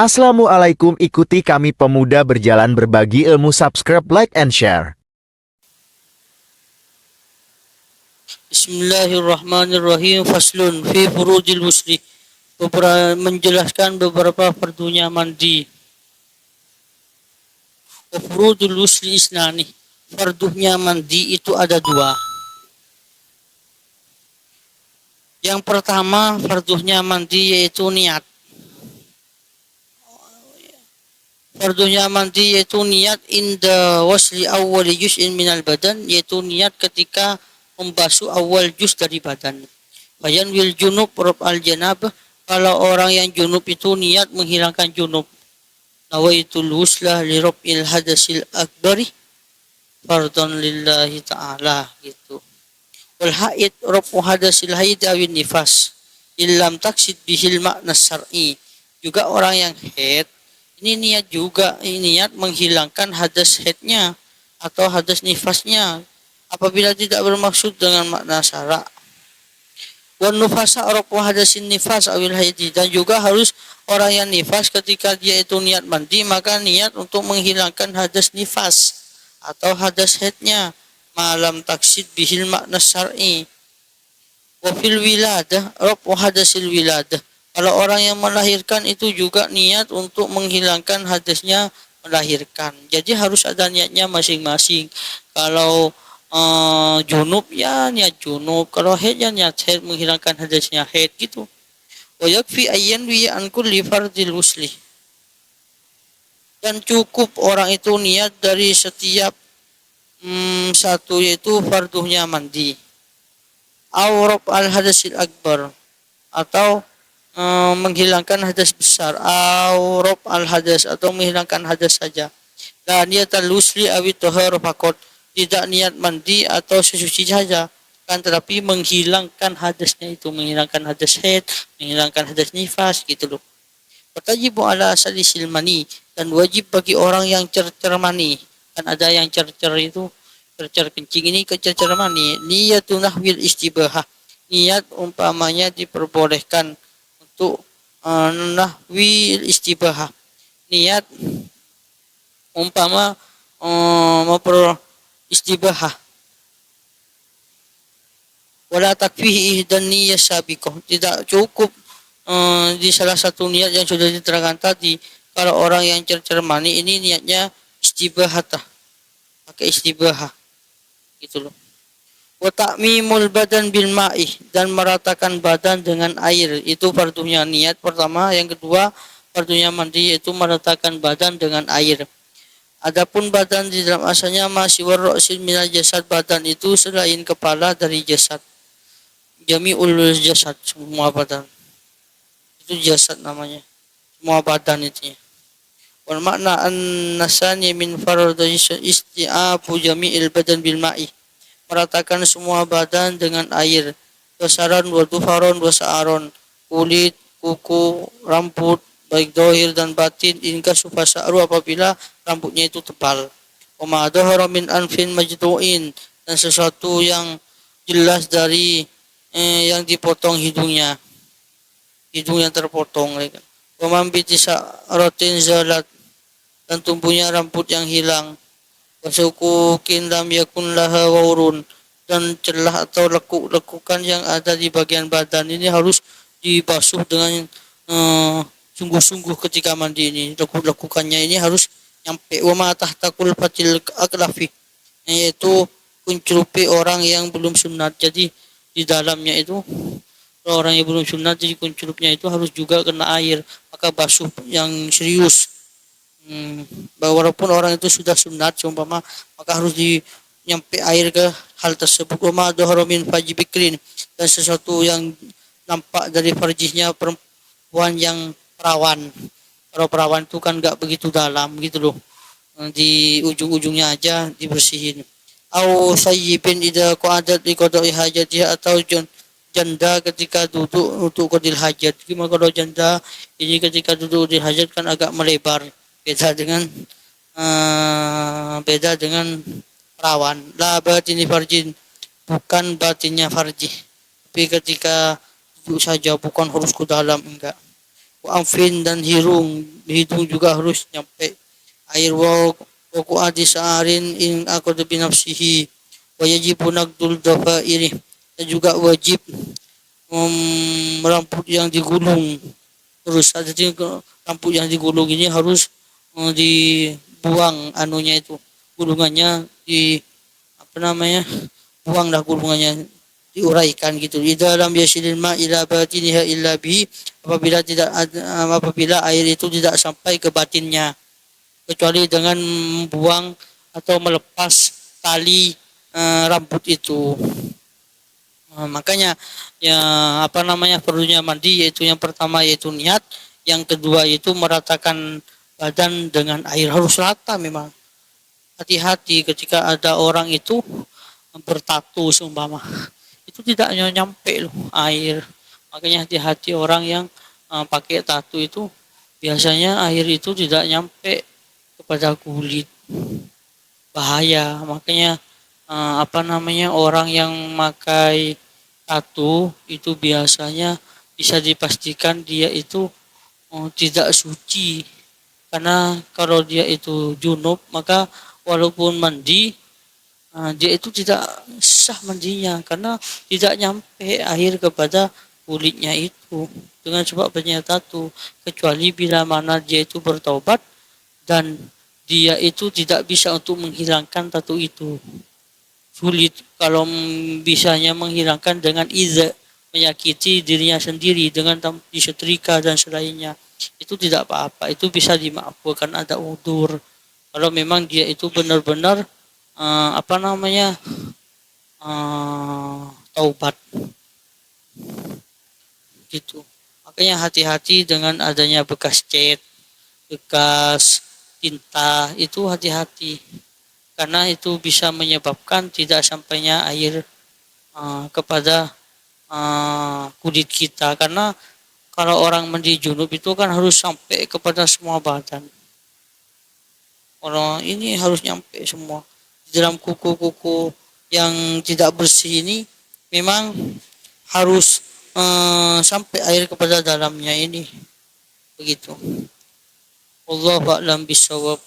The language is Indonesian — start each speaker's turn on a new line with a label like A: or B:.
A: Assalamualaikum, ikuti kami pemuda berjalan berbagi ilmu, subscribe, like, and share.
B: Bismillahirrahmanirrahim. Faslun fi furudil musli. Menjelaskan beberapa fardunya mandi. Furudul musli isnani. Fardunya mandi itu ada dua. Yang pertama fardunya mandi yaitu niat. Fardunya mandi yaitu niat inda wasli awwali juz'in minal badan, yaitu niat ketika membasuh awal juz dari badan. Bayan wil junub rob al janabah, kalau orang yang junub itu niat menghilangkan junub. Nawaitul huslah li rob'il hadasil akbari fardun lillahi ta'ala, gitu. Wal haid rob'u hadasil haid awin nifas illam taksid bihil makna syar'i. Juga orang yang haid ini niat juga, niat menghilangkan hadas haidnya atau hadas nifasnya apabila tidak bermaksud dengan makna syara'. Wan nufasa arafu hadasin nifas awil haidi, dan juga harus orang yang nifas ketika dia itu niat mandi maka niat untuk menghilangkan hadas nifas atau hadas haidnya malam taksid bihil makna syar'i. Wa fil wiladah arafu hadasil wiladah, kalau orang yang melahirkan itu juga niat untuk menghilangkan hadasnya melahirkan. Jadi harus ada niatnya masing-masing. Kalau junub ya niat junub, kalau haid ya niat haid menghilangkan hadasnya haid, gitu. Wa yakfi ayyan wi an kulli fardil husli, dan cukup orang itu niat dari setiap satu, yaitu fardunya mandi. Awrab al hadasil akbar, atau menghilangkan hadas besar, rob al hadas, atau menghilangkan hadas saja. Dan niat al husli awit tahar fakot, tidak niat mandi atau sesuci saja, kan tetapi menghilangkan hadasnya itu, menghilangkan hadas haid, menghilangkan hadas nifas, gitu loh. Watajibu ala salisil mani, dan wajib bagi orang yang cercer mani. Kan ada yang cercer itu, cercer kencing, ini kecercer mani. Niyatun nahwil istibahah, niat umpamanya diperbolehkan untuk nahwi istibahah, niat umpama memper istibahah. Wala takfihi dan niyat sabiqah, tidak cukup di salah satu niat yang sudah diterangkan tadi. Kalau orang yang cercer mani ini niatnya istibahah, pakai istibahah, gitu loh. Wa ta'mimul badan bil ma'i, dan meratakan badan dengan air, itu fardunya niat pertama. Yang kedua fardunya mandi yaitu meratakan badan dengan air. Adapun badan di dalam asalnya masih warrosil minal jasad, badan itu selain kepala dari jasad. Jami'ul jasad, semua badan itu jasad namanya, semua badan itu. Wal makna an-nasani min fardhi isti'abu jami'il badan bil ma'i, meratakan semua badan dengan air. Basaran wa dufaron wa sa'aron, kulit, kuku, rambut, baik dohir dan batin. Inka sufasa'ru, apabila rambutnya itu tebal. Wa ma dhahara min anfin majdu'in, dan sesuatu yang jelas dari yang dipotong hidungnya, hidung yang terpotong. Wa man bi tisaratin zalat, dan tumbuhnya rambut yang hilang. Wasukukin lam yakun laha waurun, dan celah atau lekuk-lekukan yang ada di bagian badan ini harus dibasuh dengan sungguh-sungguh ketika mandi ini. Lekuk-lekukannya ini harus nyampe. Wa ma tahtakul fatil aklafi, yaitu kuncupi orang yang belum sunat. Jadi di dalamnya itu orang yang belum sunat, jadi kunculupnya itu harus juga kena air, maka basuh yang serius. Walaupun orang itu sudah sunat seumpama, maka harus nyampe air ke hal tersebut. Wa dhahara min faji bikrin, dan sesuatu yang nampak dari farjihnya perempuan yang perawan. Kalau perawan itu kan enggak begitu dalam, gitu loh, di ujung-ujungnya aja dibersihin. Au sayyibin idza qa'adat li qada'i hajatiha, atau janda ketika duduk untuk qadil hajat. Gimana kalau janda ini ketika duduk di hajat kan agak melebar, beda dengan perawan. La batini farjin, bukan batinnya farji, tapi ketika duduk saja, bukan harus ke dalam, enggak. Anfin dan hidung juga harus nyampe air. Wa adi sa'arin in aku binafsihi wa yajibu naqdul dhafairi, dan juga wajib rambut yang digulung. Terus ada juga rambut yang digulung ini harus dibuang anunya itu, gulungannya di apa namanya, buang dah gulungannya, diuraikan gitu. Di dalam yasilin ma ila batiniha illa bi, apabila air itu tidak sampai ke batinnya kecuali dengan membuang atau melepas tali rambut itu. Makanya ya apa namanya, perlunya mandi yaitu yang pertama yaitu niat, yang kedua yaitu meratakan badan dengan air, harus rata memang. Hati-hati ketika ada orang itu bertato seumpama, itu tidak nyampe loh air. Makanya hati-hati orang yang pakai tato itu, biasanya air itu tidak nyampe kepada kulit, bahaya. Makanya apa namanya, orang yang memakai tato itu biasanya bisa dipastikan dia itu tidak suci, karena kalau dia itu junub maka walaupun mandi dia itu tidak sah mandinya karena tidak nyampe air kepada kulitnya itu dengan sebab tato. Kecuali bila mana dia itu bertaubat dan dia itu tidak bisa untuk menghilangkan tato itu, sulit. Kalau bisanya menghilangkan dengan iza, menyakiti dirinya sendiri dengan disetrika dan selainnya, itu tidak apa-apa, itu bisa dimaafkan, ada udur. Kalau memang dia itu benar-benar apa namanya, taubat gitu. Makanya hati-hati dengan adanya bekas cat, bekas tinta, itu hati-hati karena itu bisa menyebabkan tidak sampainya air kepada kulit kita. Karena kalau orang mandi junub itu kan harus sampai kepada semua badan. Orang ini harus nyampe semua. Di dalam kuku-kuku yang tidak bersih ini memang harus sampai air kepada dalamnya ini. Begitu. Wallahu a'lam bishawab.